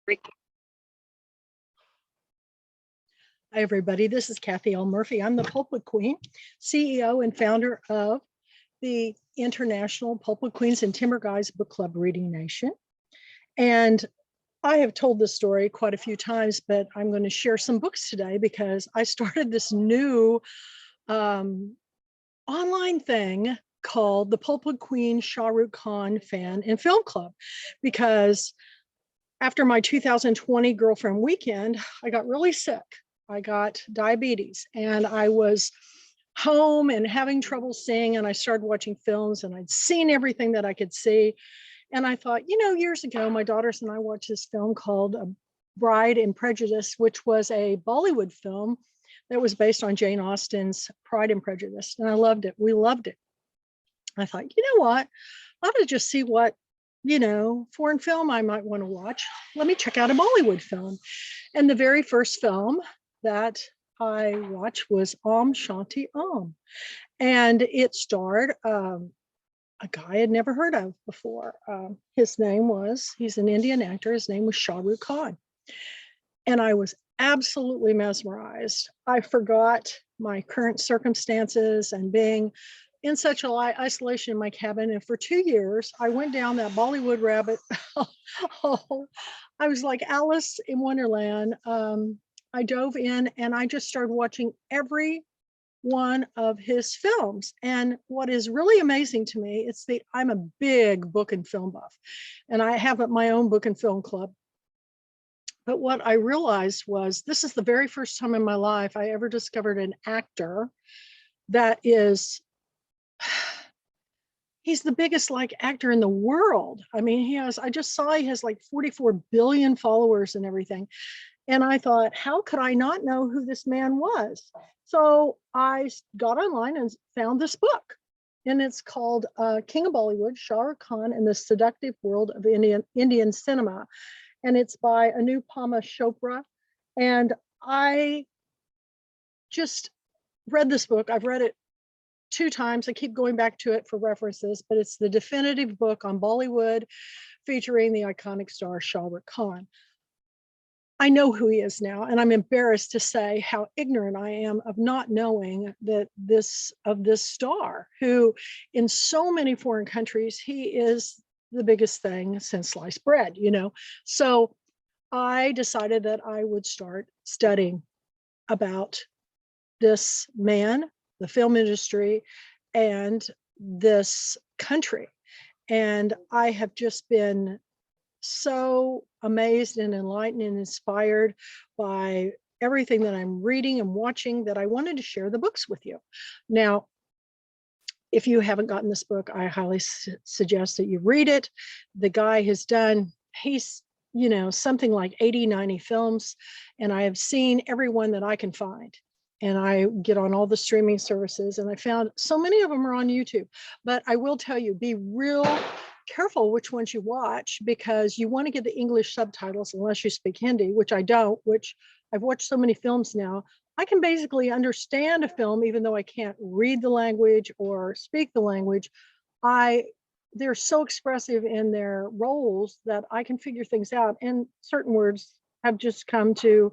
Hi, everybody. This is Kathy L. Murphy. I'm the Pulpwood Queen, CEO and founder of the International Pulpwood Queens and Timber Guys Book Club Reading Nation. And I have told this story quite a few times, but I'm going to share some books today because I started this new online thing called the Pulpwood Queen RUKH Fan and Film Club, because after my 2020 girlfriend weekend, I got really sick. I got diabetes and I was home and having trouble seeing, and I started watching films and I'd seen everything that I could see. And I thought, years ago, my daughters and I watched this film called Bride and Prejudice, which was a Bollywood film that was based on Jane Austen's Pride and Prejudice. And I loved it. We loved it. I thought, you know what? I ought to just see what foreign film I might want to watch. Let me check out a Bollywood film. And the very first film that I watched was Om Shanti Om. And it starred a guy I'd never heard of before. He's an Indian actor. His name was Shah Rukh Khan. And I was absolutely mesmerized. I forgot my current circumstances and being in such a isolation in my cabin. And for 2 years, I went down that Bollywood rabbit hole. I was like Alice in Wonderland. I dove in and I just started watching every one of his films. And what is really amazing to me, I'm a big book and film buff, and I have my own book and film club. But what I realized was this is the very first time in my life I ever discovered an actor that is, he's the biggest actor in the world. I mean, I just saw he has like 44 billion followers and everything. And I thought, how could I not know who this man was? So I got online and found this book. And it's called King of Bollywood, Shah Rukh Khan and the Seductive World of Indian Cinema. And it's by Anupama Chopra. And I just read this book. I've read it 2 times. I keep going back to it for references, but it's the definitive book on Bollywood featuring the iconic star Shah Rukh Khan. I know who he is now, and I'm embarrassed to say how ignorant I am of not knowing that this star, who in so many foreign countries, he is the biggest thing since sliced bread, So I decided that I would start studying about this man, the film industry, and this country. And I have just been so amazed and enlightened and inspired by everything that I'm reading and watching that I wanted to share the books with you. Now, if you haven't gotten this book, I highly suggest that you read it. The guy he's something like 80, 90 films, and I have seen every one that I can find. And I get on all the streaming services, and I found so many of them are on YouTube. But I will tell you, be real careful which ones you watch, because you want to get the English subtitles unless you speak Hindi, which I don't, which I've watched so many films now. I can basically understand a film even though I can't read the language or speak the language. They're so expressive in their roles that I can figure things out, and certain words have just come to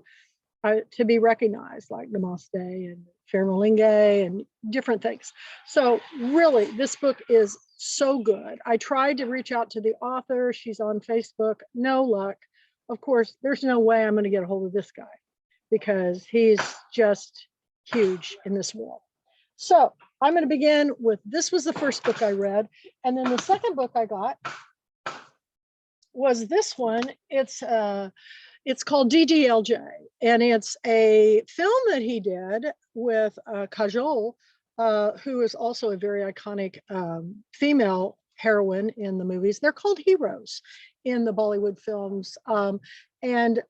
be recognized, like Namaste and Farmalinge and different things. So really, this book is so good. I tried to reach out to the author. She's on Facebook. No luck. Of course, there's no way I'm going to get a hold of this guy because he's just huge in this world. So I'm going to begin with, this was the first book I read. And then the second book I got was this one. It's called DDLJ, and it's a film that he did with Kajol, who is also a very iconic female heroine in the movies. They're called heroes in the Bollywood films. And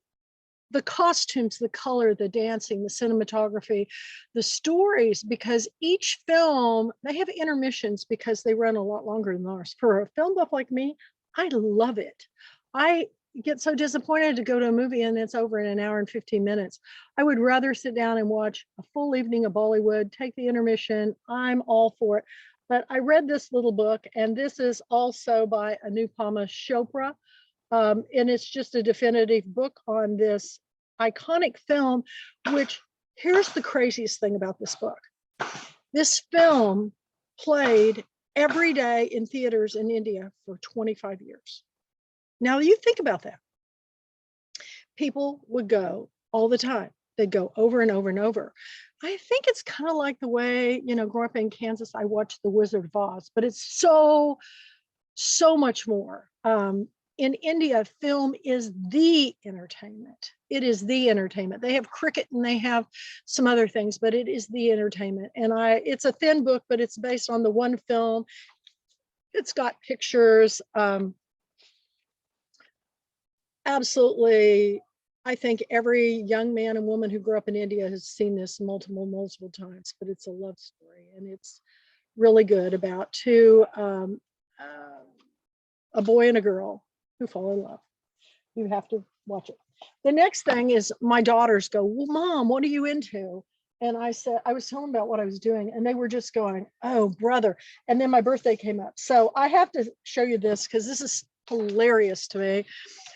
the costumes, the color, the dancing, the cinematography, the stories, because each film, they have intermissions because they run a lot longer than ours. For a film buff like me, I love it. I get so disappointed to go to a movie and it's over in an hour and 15 minutes. I would rather sit down and watch a full evening of Bollywood, take the intermission. I'm all for it. But I read this little book, and this is also by Anupama Chopra. And it's just a definitive book on this iconic film, which here's the craziest thing about this book. This film played every day in theaters in India for 25 years. Now you think about that. People would go all the time. They'd go over and over and over. I think it's kind of like the way, growing up in Kansas, I watched The Wizard of Oz, but it's so much more. In India, film is the entertainment. It is the entertainment. They have cricket and they have some other things, but it is the entertainment. And it's a thin book, but it's based on the one film. It's got pictures. Absolutely. I think every young man and woman who grew up in India has seen this multiple times, but it's a love story, and it's really good about a boy and a girl who fall in love. You have to watch it. The next thing is my daughters go, well, Mom, what are you into? And I said, I was telling them about what I was doing, and they were just going, oh, brother. And then my birthday came up. So I have to show you this because this is hilarious to me.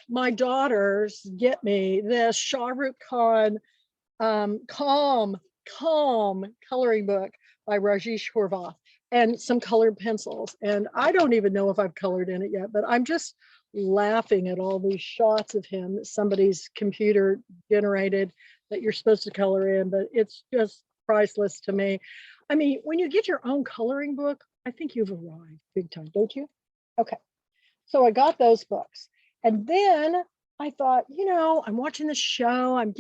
My daughters get me this Shah Rukh Khan calm coloring book by Rajesh Horvath and some colored pencils. And I don't even know if I've colored in it yet, but I'm just laughing at all these shots of him that somebody's computer generated that you're supposed to color in, but it's just priceless to me. I mean, when you get your own coloring book, I think you've arrived big time, don't you? Okay, so I got those books. And then I thought, I'm watching this show, I'm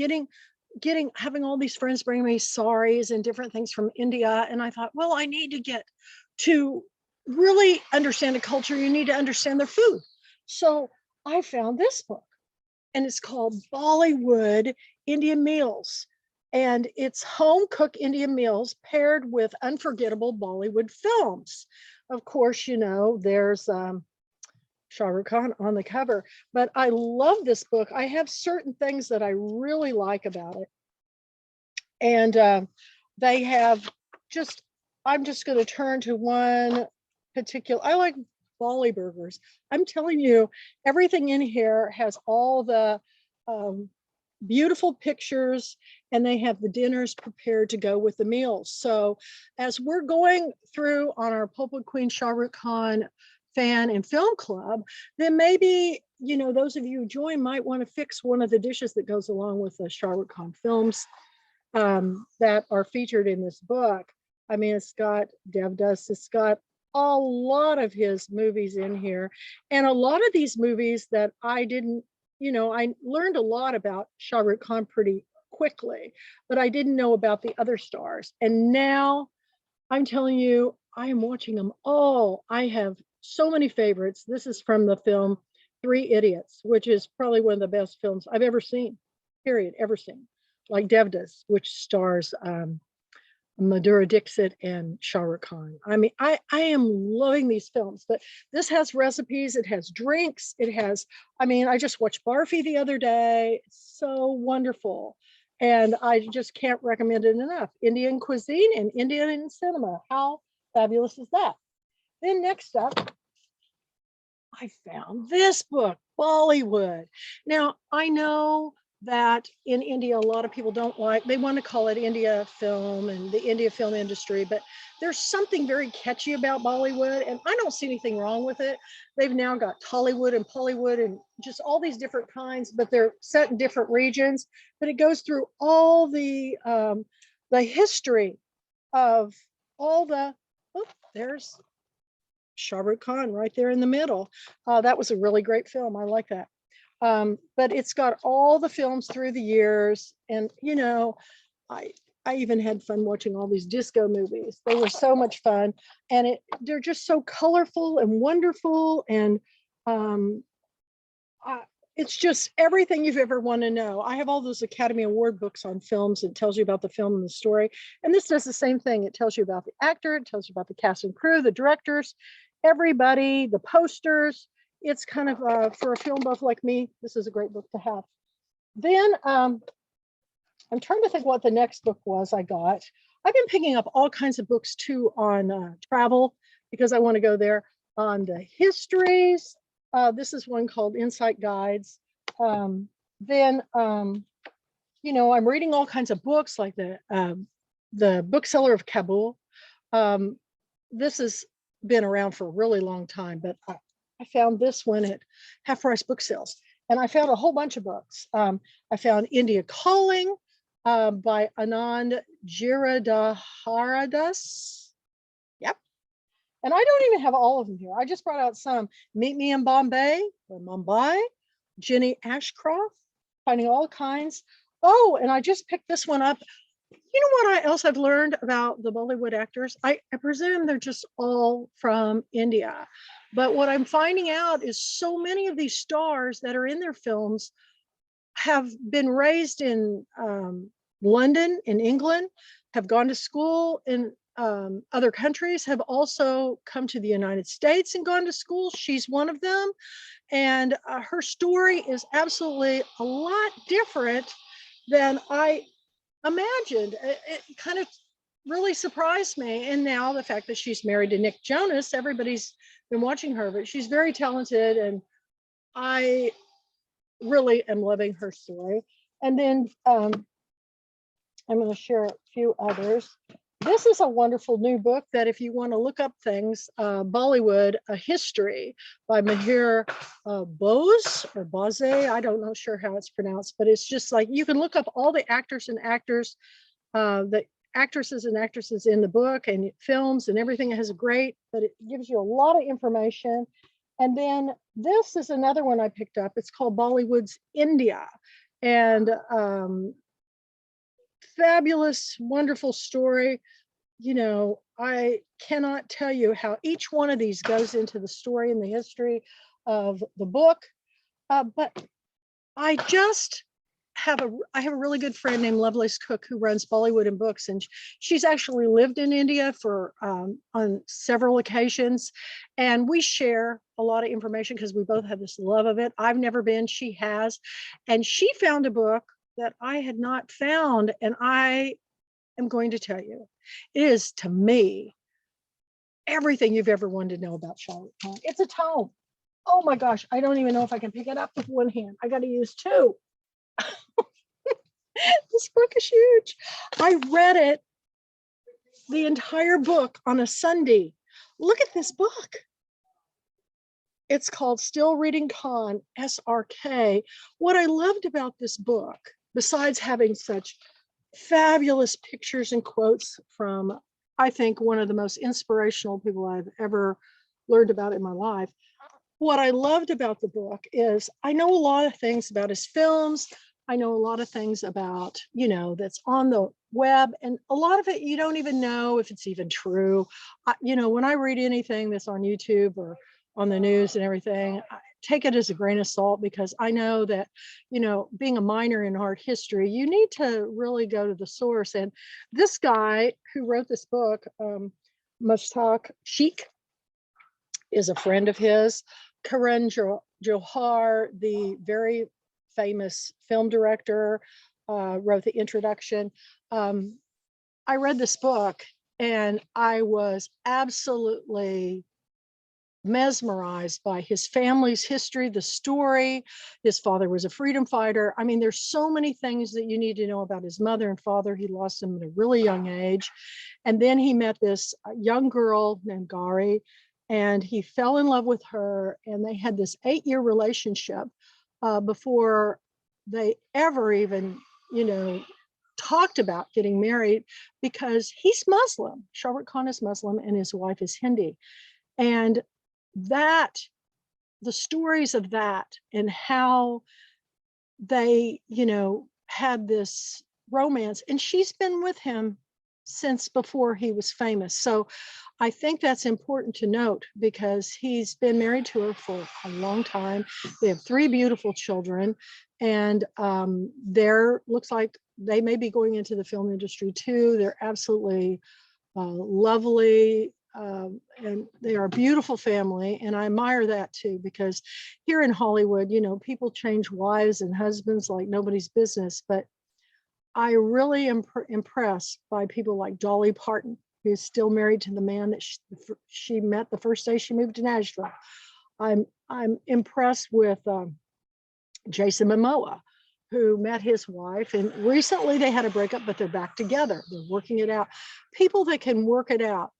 having all these friends bring me saris and different things from India. And I thought, well, I need to get to really understand a culture. You need to understand their food. So I found this book, and it's called Bollywood Indian Meals. And it's home cooked Indian meals paired with unforgettable Bollywood films. Of course, there's Shah Rukh Khan on the cover, but I love this book. I have certain things that I really like about it. And they have I'm just going to turn to one particular, I like Bali burgers. I'm telling you, everything in here has all the beautiful pictures, and they have the dinners prepared to go with the meals. So as we're going through on our Pulpwood Queen Shah Rukh Khan fan and film club, then maybe those of you who join might want to fix one of the dishes that goes along with the Shah Rukh Khan films that are featured in this book. I mean, it's got Devdas, it's got a lot of his movies in here, and a lot of these movies that I didn't, I learned a lot about Shah Rukh Khan pretty quickly, but I didn't know about the other stars. And now I'm telling you, I am watching them all. I have so many favorites. This is from the film Three Idiots, which is probably one of the best films I've ever seen, period, ever seen. Like Devdas, which stars Madhura Dixit and Shah Rukh Khan. I mean, I am loving these films, but this has recipes, it has drinks, it has, I just watched Barfi the other day. It's so wonderful. And I just can't recommend it enough. Indian cuisine and Indian cinema. How fabulous is that? Then next up, I found this book, Bollywood. Now, I know that in India, a lot of people they want to call it India film and the India film industry, but there's something very catchy about Bollywood, and I don't see anything wrong with it. They've now got Tollywood and Pullywood and just all these different kinds, but they're set in different regions. But it goes through all the history of all there's Shah Rukh Khan right there in the middle. That was a really great film. I like that. But it's got all the films through the years, and I even had fun watching all these disco movies. They were so much fun, and they're just so colorful and wonderful, and it's just everything you've ever want to know. I have all those Academy Award books on films. It tells you about the film and the story, and this does the same thing. It tells you about the actor, it tells you about the cast and crew, the directors, everybody, the posters. It's kind of for a film buff like me, this is a great book to have. Then I'm trying to think what the next book was I got. I've been picking up all kinds of books too on travel, because I want to go there, on the histories This is one called Insight Guides. Then, you know, I'm reading all kinds of books like the Bookseller of Kabul. This has been around for a really long time, but I found this one at half price book sales. And I found a whole bunch of books. I found India Calling by Anand Giridharadas. Yep. And I don't even have all of them here. I just brought out some. Meet Me in Bombay or Mumbai, Jenny Ashcroft, Finding All Kinds. Oh, and I just picked this one up. You know what else I've learned about the Bollywood actors? I presume they're just all from India. But what I'm finding out is so many of these stars that are in their films have been raised in London, in England, have gone to school in other countries, have also come to the United States and gone to school. She's one of them. And her story is absolutely a lot different than I imagined. It kind of really surprised me. And now the fact that she's married to Nick Jonas, everybody's been watching her, but she's very talented. And I really am loving her story. And then I'm going to share a few others. This is a wonderful new book that if you want to look up things, Bollywood, A History by Mahir Bose or Boze. I don't know sure how it's pronounced, but it's just like you can look up all the actors and actors, the actresses and actresses in the book and films and everything. It has a great, but it gives you a lot of information. And then this is another one I picked up. It's called Bollywood's India. And fabulous, wonderful story. You know, I cannot tell you how each one of these goes into the story and the history of the book. But I just have I have a really good friend named Lovelace Cook who runs Bollywood and Books, and she's actually lived in India for on several occasions, and we share a lot of information because we both have this love of it. I've never been, she has, and she found a book that I had not found, and I am going to tell you, it is to me everything you've ever wanted to know about Shah Rukh. It's a tome. Oh my gosh, I don't even know if I can pick it up with one hand. I got to use two. This book is huge. I read it, the entire book, on a Sunday. Look at this book. It's called Still Reading Khan, SRK. What I loved about this book, besides having such fabulous pictures and quotes from, I think, one of the most inspirational people I've ever learned about in my life, what I loved about the book is I know a lot of things about his films. I know a lot of things about, you know, that's on the web, and a lot of it you don't even know if it's even true. You know, when I read anything that's on YouTube or on the news and everything, I take it as a grain of salt, because I know that, you know, being a minor in art history, you need to really go to the source. And this guy who wrote this book, Mushtaq Sheikh, is a friend of his. Karan Johar, the very famous film director, wrote the introduction. I read this book and I was absolutely mesmerized by his family's history, the story. His father was a freedom fighter. I mean, there's so many things that you need to know about his mother and father. He lost them at a really young age. And then he met this young girl named Gari, and he fell in love with her, and they had this 8-year relationship before they ever even, you know, talked about getting married, because he's Muslim. Shah Rukh Khan is Muslim and his wife is Hindi. And that, the stories of that and how they, you know, had this romance, and she's been with him since before he was famous. So I think that's important to note, because he's been married to her for a long time. They have 3 beautiful children, and there looks like they may be going into the film industry too. They're absolutely lovely, and they are a beautiful family, and I admire that too, because here in Hollywood, you know, people change wives and husbands like nobody's business. But I really am impressed by people like Dolly Parton, who's still married to the man that she met the first day she moved to Nashville. I'm impressed with Jason Momoa, who met his wife, and recently they had a breakup, but they're back together. They're working it out. People that can work it out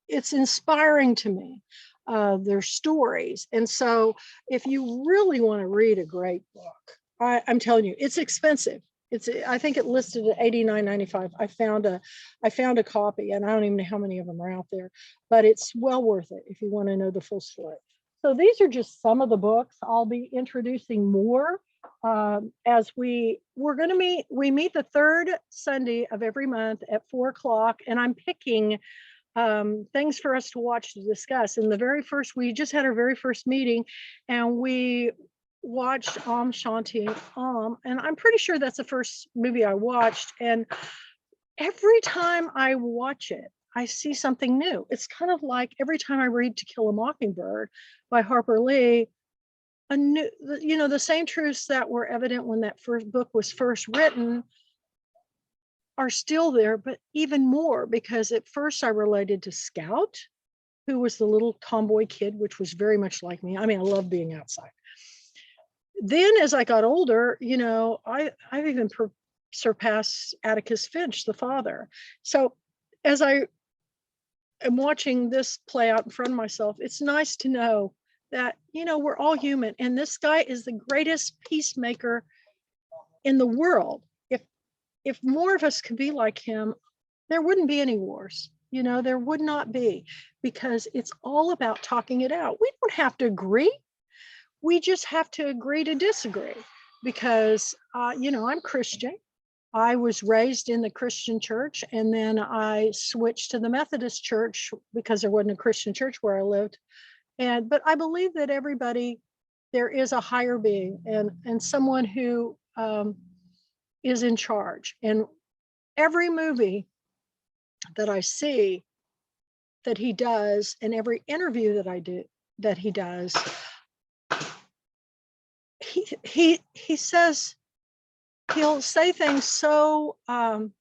it's inspiring to me, their stories. And so if you really want to read a great book, I'm telling you, it's expensive. I think it listed at $89.95. I found a copy, and I don't even know how many of them are out there, but it's well worth it if you want to know the full story. So these are just some of the books. I'll be introducing more as we meet the third Sunday of every month at 4:00, and I'm picking things for us to watch to discuss. And we just had our very first meeting, and we watched Om Shanti Om, and I'm pretty sure that's the first movie I watched. And every time I watch it, I see something new. It's kind of like every time I read To Kill a Mockingbird by Harper Lee, the same truths that were evident when that first book was first written are still there, but even more, because at first I related to Scout, who was the little tomboy kid, which was very much like me. I mean, I love being outside. Then as I got older, I've even surpassed Atticus Finch, the father. So as I am watching this play out in front of myself, it's nice to know that, we're all human, and this guy is the greatest peacemaker in the world. If more of us could be like him, there wouldn't be any wars. There would not be, because it's all about talking it out. We don't have to agree. We just have to agree to disagree, because, I'm Christian. I was raised in the Christian church, and then I switched to the Methodist church because there wasn't a Christian church where I lived. But I believe that there is a higher being, and someone who is in charge. And every movie that I see that he does, and every interview that he does, he says, he'll say things so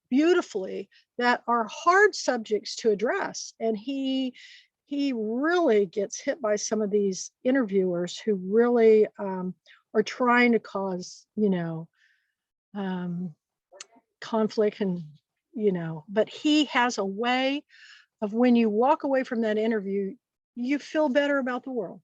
beautifully that are hard subjects to address. And he really gets hit by some of these interviewers who really are trying to cause, conflict, and but he has a way of, when you walk away from that interview, you feel better about the world.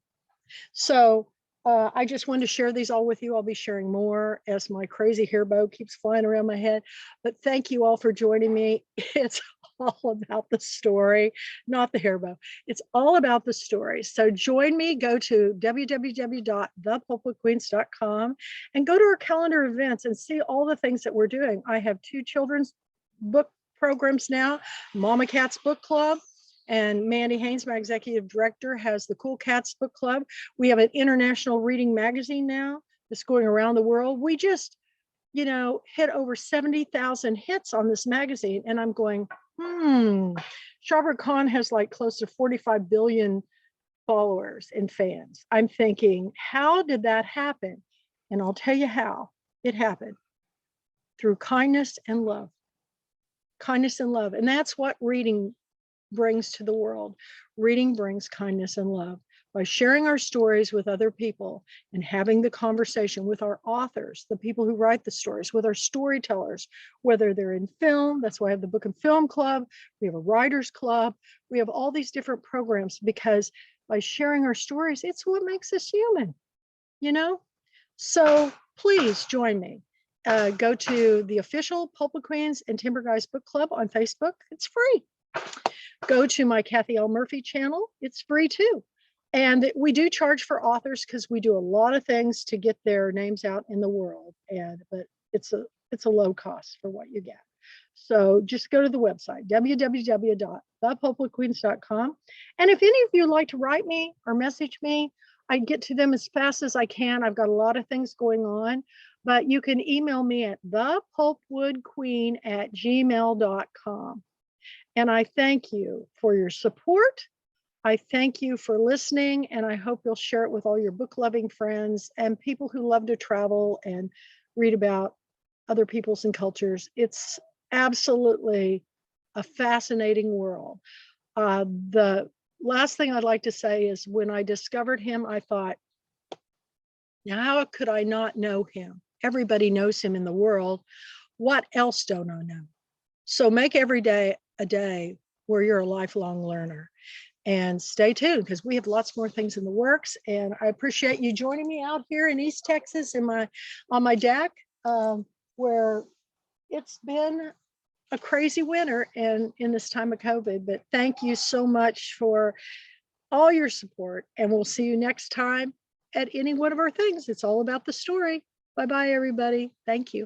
So I just wanted to share these all with you. I'll be sharing more as my crazy hair bow keeps flying around my head. But thank you all for joining me. It's all about the story, not the hair bow. It's all about the story. So join me. Go to www.thepulpwoodqueens.com and go to our calendar events and see all the things that we're doing. I have 2 children's book programs now, Mama Cat's Book Club, and Mandy Haynes, my executive director, has the Cool Cats Book Club. We have an international reading magazine now that's going around the world. We just, hit over 70,000 hits on this magazine. And I'm going, Shabir Khan has like close to 45 billion followers and fans. I'm thinking, how did that happen? And I'll tell you how it happened: through kindness and love. Kindness and love. And that's what reading brings to the world. Reading brings kindness and love. By sharing our stories with other people and having the conversation with our authors, the people who write the stories, with our storytellers, whether they're in film. That's why I have the Book and Film Club. We have a writers club. We have all these different programs, because by sharing our stories, it's what makes us human, So please join me. Go to the official Pulpwood Queens and Timber Guys Book Club on Facebook. It's free. Go to my Kathy L. Murphy channel. It's free too. And we do charge for authors, because we do a lot of things to get their names out in the world. But it's a low cost for what you get. So just go to the website, www.thepulpwoodqueens.com. And if any of you would like to write me or message me, I get to them as fast as I can. I've got a lot of things going on, but you can email me at thepulpwoodqueen@gmail.com. And I thank you for your support. I thank you for listening, and I hope you'll share it with all your book-loving friends and people who love to travel and read about other peoples and cultures. It's absolutely a fascinating world. The last thing I'd like to say is when I discovered him, I thought, now how could I not know him? Everybody knows him in the world. What else don't I know? So make every day a day where you're a lifelong learner. And stay tuned because we have lots more things in the works. And I appreciate you joining me out here in East Texas on my deck, where it's been a crazy winter and in this time of COVID. But thank you so much for all your support. And we'll see you next time at any one of our things. It's all about the story. Bye-bye, everybody. Thank you.